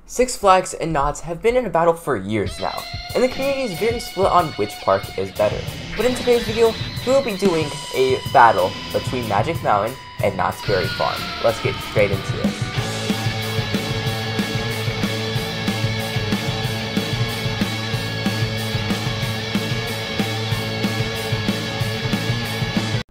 Six Flags and Knott have been in a battle for years now, and the community is very split on which park is better. But in today's video, we will be doing a battle between Magic Mountain and Knott's Berry Farm. Let's get straight into this.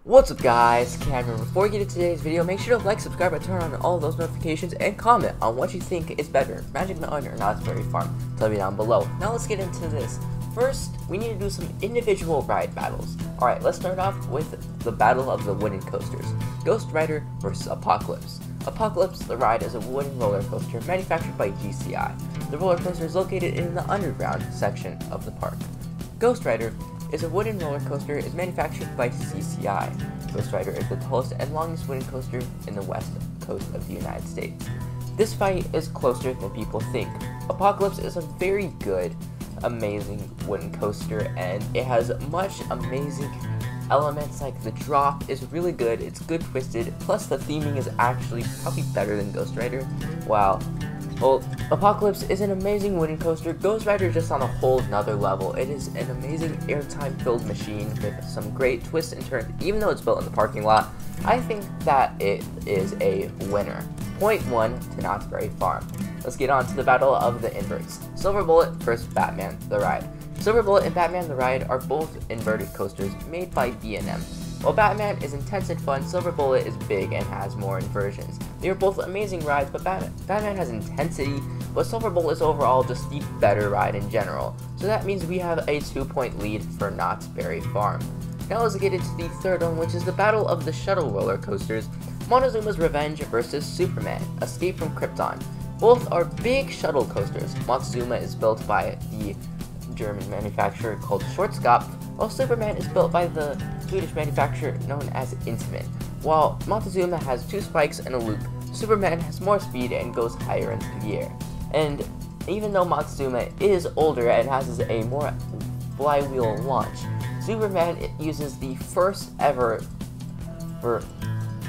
What's up guys, Cameron. Before we get into today's video, make sure to like, subscribe, and turn on all those notifications, and comment on what you think is better, Magic Mountain or Knott's Berry Farm. Tell me down below. Now let's get into this. First, we need to do some individual ride battles. Alright, let's start off with the battle of the wooden coasters. Ghost Rider versus Apocalypse. Apocalypse, the ride, is a wooden roller coaster manufactured by GCI. The roller coaster is located in the underground section of the park. Ghost Rider is a wooden roller coaster is manufactured by GCI. Ghost Rider is the tallest and longest wooden coaster in the west coast of the United States. This fight is closer than people think. Apocalypse is a very good, amazing wooden coaster, and it has much amazing elements. Like the drop is really good, it's good twisted, plus the theming is actually probably better than Ghost Rider. Wow. Well, Apocalypse is an amazing wooden coaster. Ghost Rider is just on a whole nother level. It is an amazing airtime filled machine with some great twists and turns. Even though it's built in the parking lot, I think that it is a winner. Point 1 to Knott's Berry Farm. Let's get on to the battle of the inverts. Silver Bullet versus Batman the Ride. Silver Bullet and Batman the Ride are both inverted coasters made by B&M. While Batman is intense and fun, Silver Bullet is big and has more inversions. They are both amazing rides, but Batman has intensity, but Silver Bullet is overall just the better ride in general. So that means we have a 2-point lead for Knott's Berry Farm. Now let's get into the third one, which is the battle of the shuttle roller coasters. Montezuma's Revenge versus Superman, Escape from Krypton. Both are big shuttle coasters. Montezuma is built by the German manufacturer called Schwarzkopf, while Superman is built by the Swedish manufacturer known as Intamin. While Montezuma has 2 spikes and a loop, Superman has more speed and goes higher into the air. And even though Montezuma is older and has a more flywheel launch, Superman uses the first ever for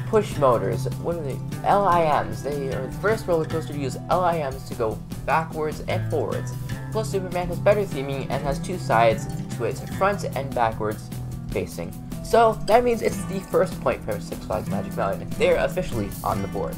push motors. What are they? LIMs. They are the first roller coaster to use LIMs to go backwards and forwards. Plus, Superman has better theming and has 2 sides to its front and backwards facing. So that means it's the first point for Six Flags Magic Mountain. They're officially on the board.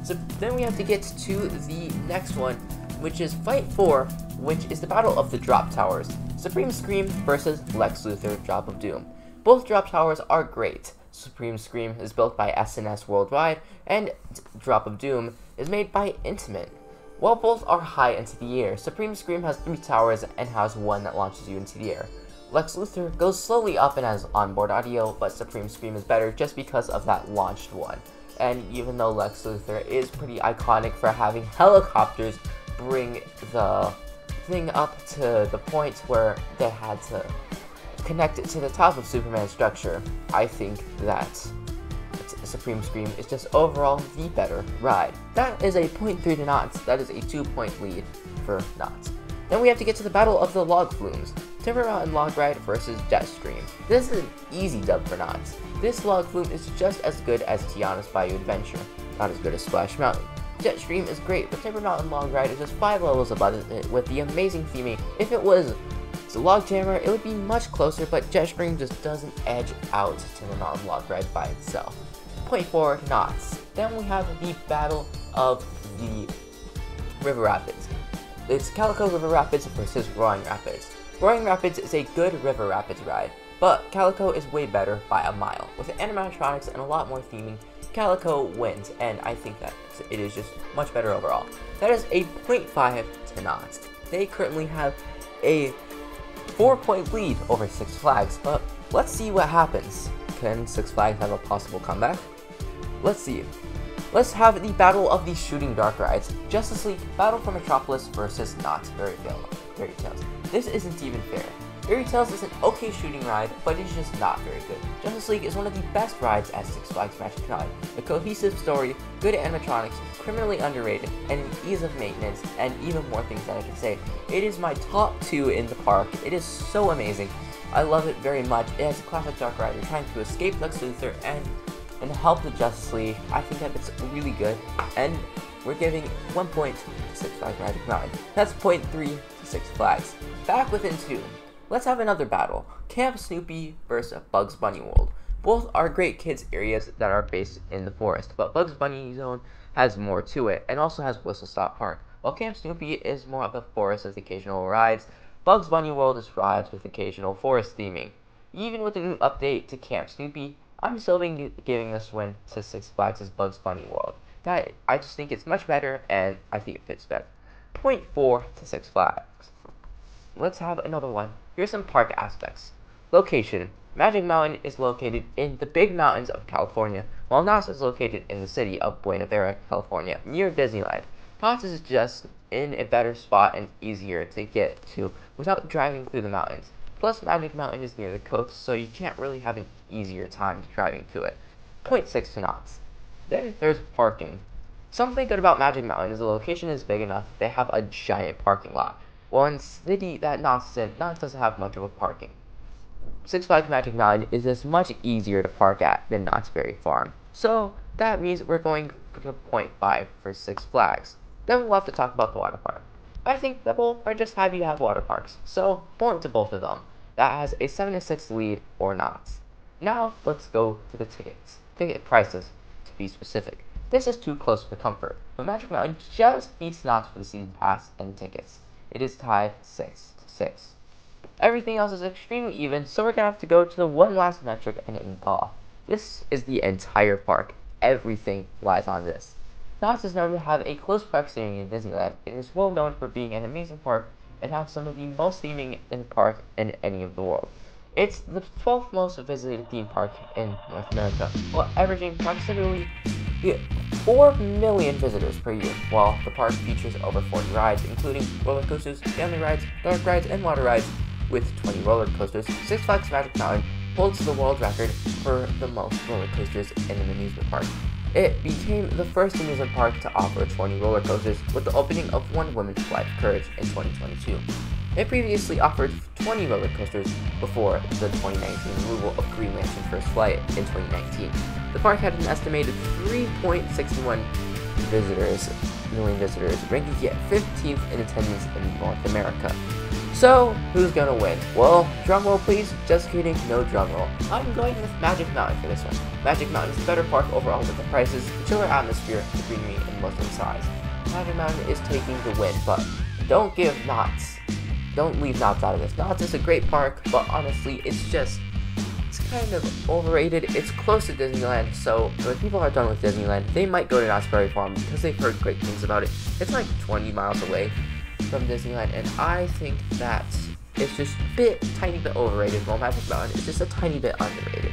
So then we have to get to the next one, which is Fight 4, which is the battle of the Drop Towers. Supreme Scream versus Lex Luthor Drop of Doom. Both drop towers are great. Supreme Scream is built by SNS Worldwide, and Drop of Doom is made by Intamin. While both are high into the air, Supreme Scream has 3 towers and has 1 that launches you into the air. Lex Luthor goes slowly up and has onboard audio, but Supreme Scream is better just because of that launched one. And even though Lex Luthor is pretty iconic for having helicopters bring the thing up to the point where they had to connect it to the top of Superman's structure, I think that Supreme Scream is just overall the better ride. That is a 0.3 to Knott's. That is a 2-point lead for Knott's. Then we have to get to the battle of the log flumes. Timber Mountain Log Ride versus Jetstream. This is an easy dub for Knott's. This log flume is just as good as Tiana's Bayou Adventure, not as good as Splash Mountain. Jetstream is great, but Timber Mountain Log Ride is just 5 levels above it with the amazing theming. If it was Log Jammer, it would be much closer, but Jetstream just doesn't edge out Timber Mountain Log Ride by itself. 0.4 Knott's. Then we have the battle of the River Rapids. It's Calico River Rapids versus Roaring Rapids. Roaring Rapids is a good River Rapids ride, but Calico is way better by a mile. With animatronics and a lot more theming, Calico wins, and I think that it is just much better overall. That is a 0.5 to Knott's. They currently have a 4-point lead over Six Flags, but let's see what happens. Can Six Flags have a possible comeback? Let's see. Let's have the battle of the shooting dark rides. Justice League Battle for Metropolis versus Knott's Fairy Tales. This isn't even fair. Fairy Tales is an okay shooting ride, but it's just not very good. Justice League is one of the best rides at Six Flags Magic Mountain. A cohesive story, good animatronics, criminally underrated, and an ease of maintenance, and even more things that I can say. It is my top 2 in the park. It is so amazing. I love it very much. It has a classic dark rider trying to escape Lex Luthor and And to help the Justice League, I think that it's really good, and we're giving 1 point to Six Flags Magic Mountain. That's 0.3 to Six Flags. Back within 2. Let's have another battle. Camp Snoopy versus Bugs Bunny World. Both are great kids areas that are based in the forest, but Bugs Bunny Zone has more to it, and also has Whistle Stop Park. While Camp Snoopy is more of a forest with occasional rides, Bugs Bunny World is rides with occasional forest theming. Even with the new update to Camp Snoopy, I'm still giving this win to Six Flags' Bugs Bunny World. I just think it's much better, and I think it fits better. 0.4 to Six Flags. Let's have another one. Here's some park aspects. Location. Magic Mountain is located in the big mountains of California, while Knott's is located in the city of Buena Vista, California, near Disneyland. Knott's is just in a better spot and easier to get to without driving through the mountains. Plus, Magic Mountain is near the coast, so you can't really have an easier time driving to it. 0.6 to Knott's. Then there's parking. Something good about Magic Mountain is the location is big enough they have a giant parking lot. While in the city that Knott's in, Knott's doesn't have much of a parking. Six Flags Magic Mountain is just much easier to park at than Knott's Berry Farm. So that means we're going for 0.5 for Six Flags. Then we'll have to talk about the water park. I think that both are just happy to have water parks, so point to both of them. That has a 7 to 6 lead or Knott's. Now let's go to the tickets. Ticket prices, to be specific. This is too close for comfort, but Magic Mountain just beats Knott's for the season pass and tickets. It is tied 6 to 6. Everything else is extremely even, so we're gonna have to go to the one last metric and end off. This is the entire park. Everything lies on this. Knott's is known to have a close proximity in Disneyland. It is well known for being an amazing park and has some of the most theming in the park in any of the world. It's the 12th most visited theme park in North America, while averaging approximately 4 million visitors per year, while the park features over 40 rides, including roller coasters, family rides, dark rides, and water rides. With 20 roller coasters, Six Flags Magic Mountain holds the world record for the most roller coasters in an amusement park. It became the first amusement park to offer 20 roller coasters with the opening of Wonder Woman's Flight of Courage in 2022. It previously offered 20 roller coasters before the 2019 removal of Green Lantern First Flight in 2019. The park had an estimated 3.61 million visitors, ranking it 15th in attendance in North America. So, who's gonna win? Well, drumroll please. Just kidding, no drumroll. I'm going with Magic Mountain for this one. Magic Mountain is a better park overall with the prices, the chiller atmosphere, the greenery, and most of the size. Magic Mountain is taking the win, but don't leave Knott's out of this. Knott's is a great park, but honestly, it's kind of overrated. It's close to Disneyland, so when people are done with Disneyland, they might go to Knott's Berry Farm because they've heard great things about it. It's like 20 miles away from Disneyland, and I think that it's just a tiny bit overrated, while Magic Mountain is just a tiny bit underrated.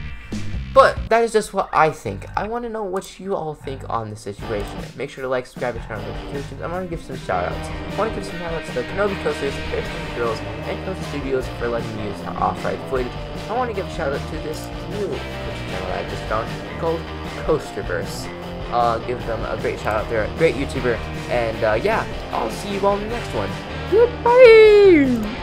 But that is just what I think. I want to know what you all think on the situation. Make sure to like, subscribe, and turn on notifications. I want to give some shout-outs. I want to give some shout-outs to the Kenobi Coasters, Fairfield Girls, and Coaster Studios for letting me use our off-ride footage. I want to give a shout-out to this new Twitch channel that I just found called Coasterverse. Give them a great shout-out. They're a great YouTuber. And yeah, I'll see you all in the next one. Goodbye!